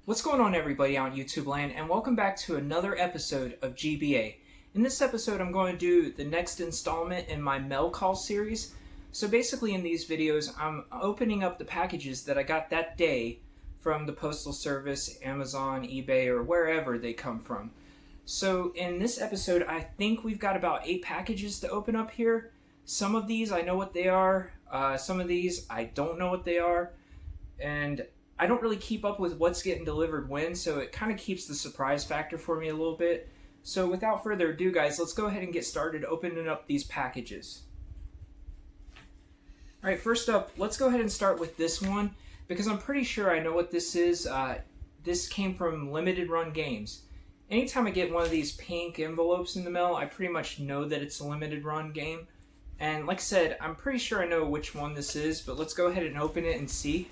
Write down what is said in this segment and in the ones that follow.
What's going on, everybody out in YouTube land, and welcome back to another episode of GBA. In this episode I'm going to do the next installment in my mail call series. So basically in these videos I'm opening up the packages that I got that day from the Postal Service, Amazon, eBay, or wherever they come from. So in this episode I think we've got about 8 packages to open up here. Some of these I know what they are, some of these I don't know what they are, and I don't really keep up with what's getting delivered when, so it kind of keeps the surprise factor for me a little bit. So without further ado, guys, let's go ahead and get started opening up these packages. Alright, first up, let's go ahead and start with this one, because I'm pretty sure I know what this is. This came from Limited Run Games. Anytime I get one of these pink envelopes in the mail, I pretty much know that it's a Limited Run game. And like I said, I'm pretty sure I know which one this is, but let's go ahead and open it and see.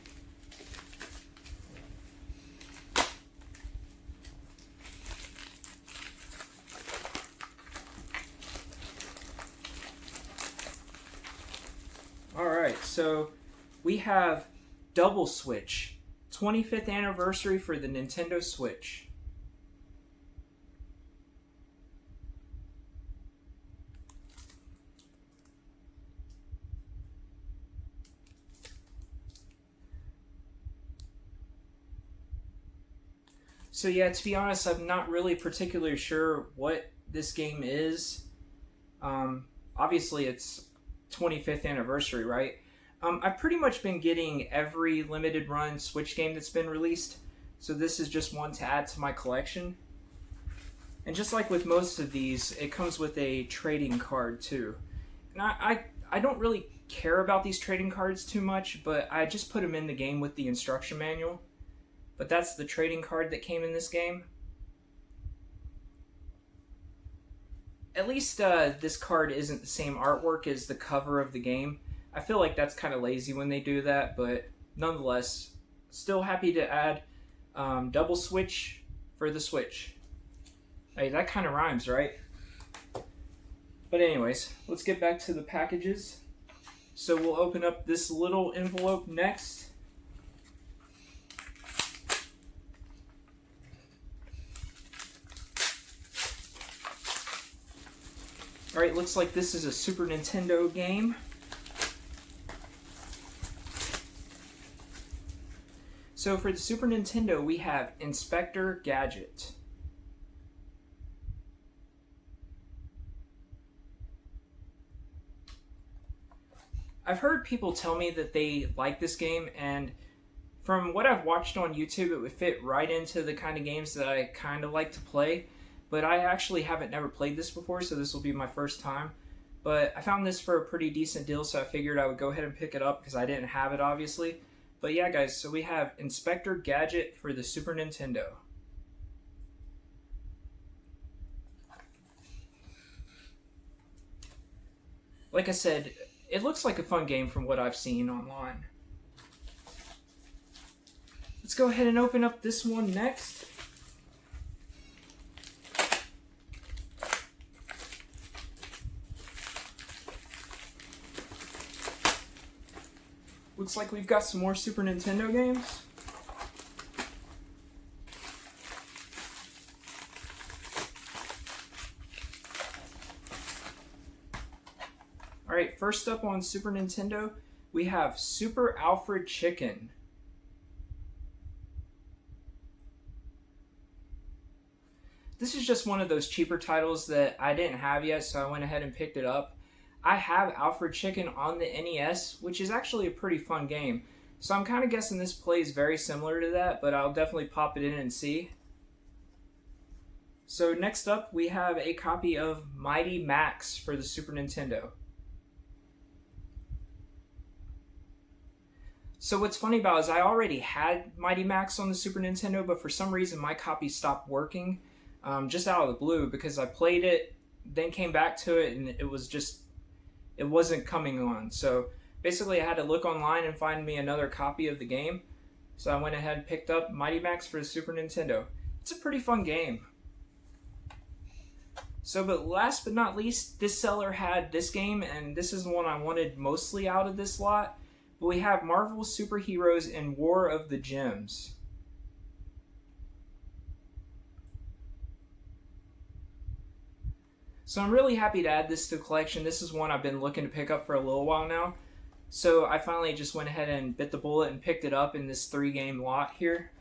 Alright, so we have Double Switch, 25th anniversary for the Nintendo Switch. So yeah, to be honest, I'm not really particularly sure what this game is. Obviously it's 25th anniversary, right? I've pretty much been getting every limited run Switch game that's been released, so this is just one to add to my collection. And just like with most of these, it comes with a trading card too. And I don't really care about these trading cards too much, but I just put them in the game with the instruction manual. But that's the trading card that came in this game. At least this card isn't the same artwork as the cover of the game. I feel like that's kind of lazy when they do that, but nonetheless, still happy to add Double Switch for the Switch. Hey, that kind of rhymes, right? But anyways, let's get back to the packages. So we'll open up this little envelope next. Alright, looks like this is a Super Nintendo game. So for the Super Nintendo, we have Inspector Gadget. I've heard people tell me that they like this game, and from what I've watched on YouTube, it would fit right into the kind of games that I kind of like to play. But I actually haven't never played this before, so this will be my first time. But I found this for a pretty decent deal, so I figured I would go ahead and pick it up because I didn't have it, obviously. But yeah, guys, so we have Inspector Gadget for the Super Nintendo. Like I said, it looks like a fun game from what I've seen online. Let's go ahead and open up this one next. Looks like we've got some more Super Nintendo games. Alright, first up on Super Nintendo, we have Super Alfred Chicken. This is just one of those cheaper titles that I didn't have yet, so I went ahead and picked it up. I have Alfred Chicken on the NES, which is actually a pretty fun game. So I'm kind of guessing this plays very similar to that, but I'll definitely pop it in and see. So next up, we have a copy of Mighty Max for the Super Nintendo. So what's funny about it is I already had Mighty Max on the Super Nintendo, but for some reason my copy stopped working just out of the blue because I played it, then came back to it, and it wasn't coming on. So basically I had to look online and find me another copy of the game. So I went ahead and picked up Mighty Max for the Super Nintendo. It's a pretty fun game. So, but last but not least, this seller had this game, and this is the one I wanted mostly out of this lot. But we have Marvel Superheroes and War of the Gems. So I'm really happy to add this to the collection. This is one I've been looking to pick up for a little while now. So I finally just went ahead and bit the bullet and picked it up in this 3-game lot here.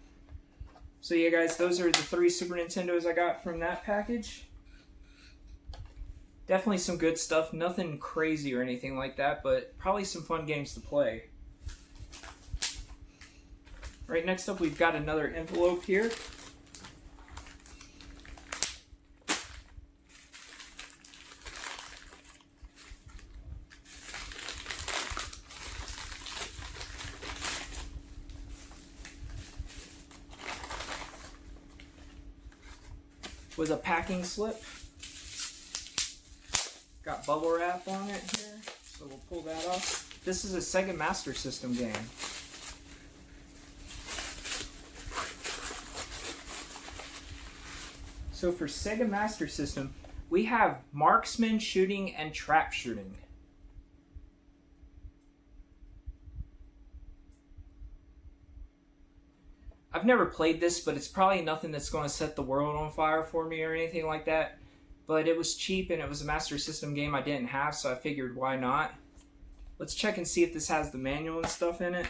So yeah guys, those are the 3 Super Nintendos I got from that package. Definitely some good stuff, nothing crazy or anything like that, but probably some fun games to play. Right, next up we've got another envelope here. With a packing slip. Got bubble wrap on it here, so we'll pull that off. This is a Sega Master System game. So for Sega Master System, we have marksman shooting and trap shooting. I've never played this, but it's probably nothing that's going to set the world on fire for me or anything like that. But it was cheap and it was a Master System game I didn't have, so I figured why not. Let's check and see if this has the manual and stuff in it.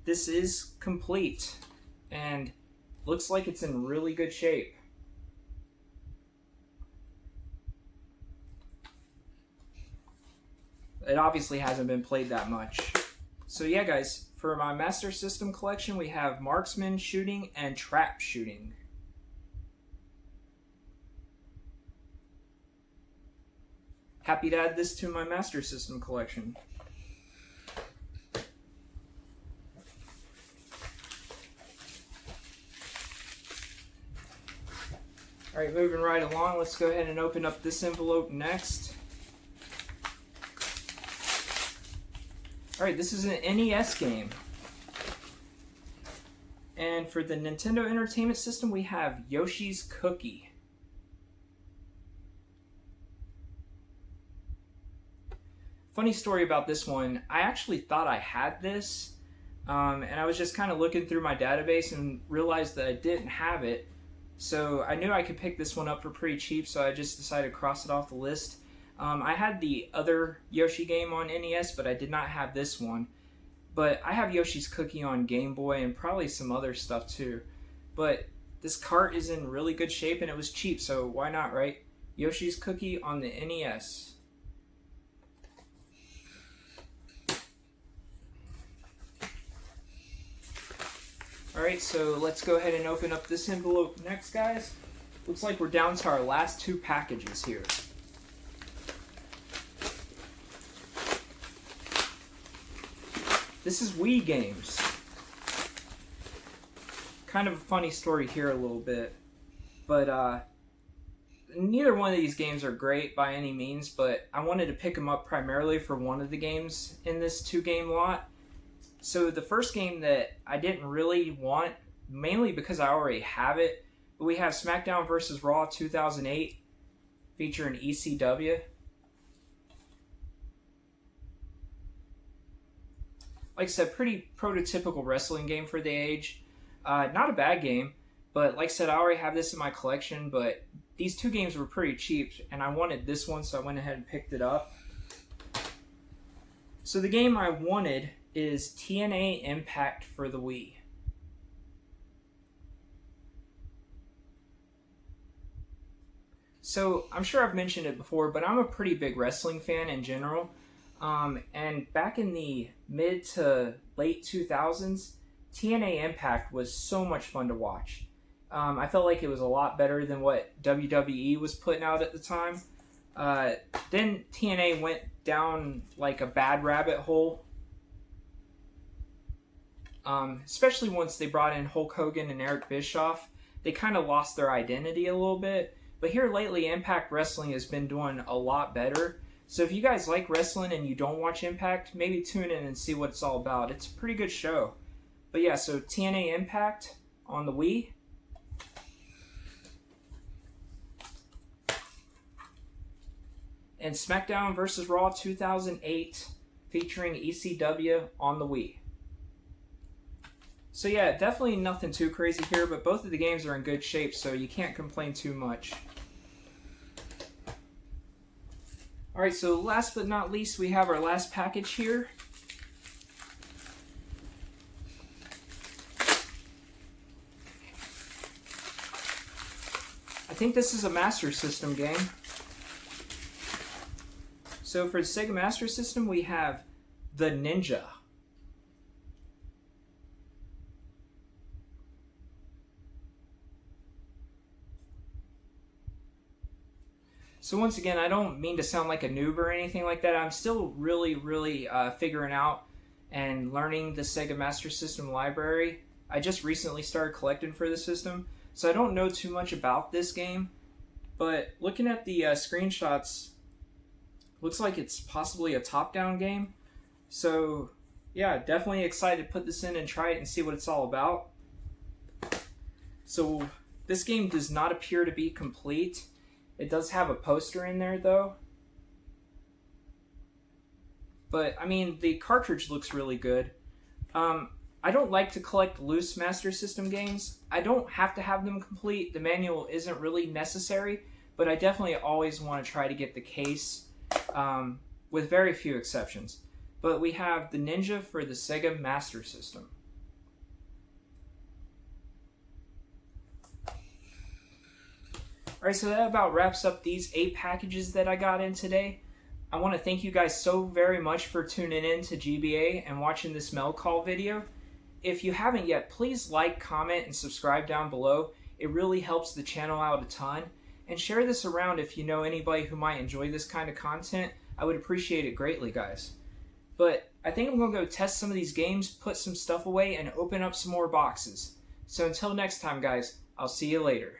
This is complete and looks like it's in really good shape. It obviously hasn't been played that much. So yeah guys, for my Master System collection we have marksman shooting and trap shooting. Happy to add this to my Master System collection. Alright, moving right along, let's go ahead and open up this envelope next. Alright, this is an NES game. And for the Nintendo Entertainment System, we have Yoshi's Cookie. Funny story about this one, I actually thought I had this, and I was just kind of looking through my database and realized that I didn't have it. So I knew I could pick this one up for pretty cheap, so I just decided to cross it off the list. I had the other Yoshi game on NES, but I did not have this one. But I have Yoshi's Cookie on Game Boy and probably some other stuff too. But this cart is in really good shape and it was cheap, so why not, right? Yoshi's Cookie on the NES. Alright, so let's go ahead and open up this envelope next, guys. Looks like we're down to our last 2 packages here. This is Wii games. Kind of a funny story here a little bit, but neither one of these games are great by any means, but I wanted to pick them up primarily for one of the games in this 2-game lot. So the first game that I didn't really want, mainly because I already have it, but we have SmackDown vs. Raw 2008 featuring ECW. Like I said, pretty prototypical wrestling game for the age. Not a bad game, but like I said, I already have this in my collection, but these 2 games were pretty cheap, and I wanted this one, so I went ahead and picked it up. So the game I wanted is TNA Impact for the Wii. So I'm sure I've mentioned it before, but I'm a pretty big wrestling fan in general. And back in the mid to late 2000s, TNA Impact was so much fun to watch. I felt like it was a lot better than what WWE was putting out at the time. Then TNA went down like a bad rabbit hole. Especially once they brought in Hulk Hogan and Eric Bischoff. They kind of lost their identity a little bit. But here lately, Impact Wrestling has been doing a lot better. So if you guys like wrestling and you don't watch Impact, maybe tune in and see what it's all about. It's a pretty good show. But yeah, so TNA Impact on the Wii. And SmackDown vs. Raw 2008 featuring ECW on the Wii. So yeah, definitely nothing too crazy here, but both of the games are in good shape, so you can't complain too much. Alright, so last but not least, we have our last package here. I think this is a Master System game. So for the Sega Master System, we have The Ninja. So once again, I don't mean to sound like a noob or anything like that. I'm still really figuring out and learning the Sega Master System library. I just recently started collecting for the system, so I don't know too much about this game. But looking at the screenshots, looks like it's possibly a top-down game. So yeah, definitely excited to put this in and try it and see what it's all about. So this game does not appear to be complete. It does have a poster in there though. But I mean, the cartridge looks really good. I don't like to collect loose Master System games. I don't have to have them complete. The manual isn't really necessary, but I definitely always want to try to get the case, with very few exceptions. But we have the Ninja for the Sega Master System. Alright, so that about wraps up these 8 packages that I got in today. I want to thank you guys so very much for tuning in to GBA and watching this mail call video. If you haven't yet, please like, comment, and subscribe down below. It really helps the channel out a ton. And share this around if you know anybody who might enjoy this kind of content. I would appreciate it greatly, guys. But I think I'm going to go test some of these games, put some stuff away, and open up some more boxes. So until next time, guys, I'll see you later.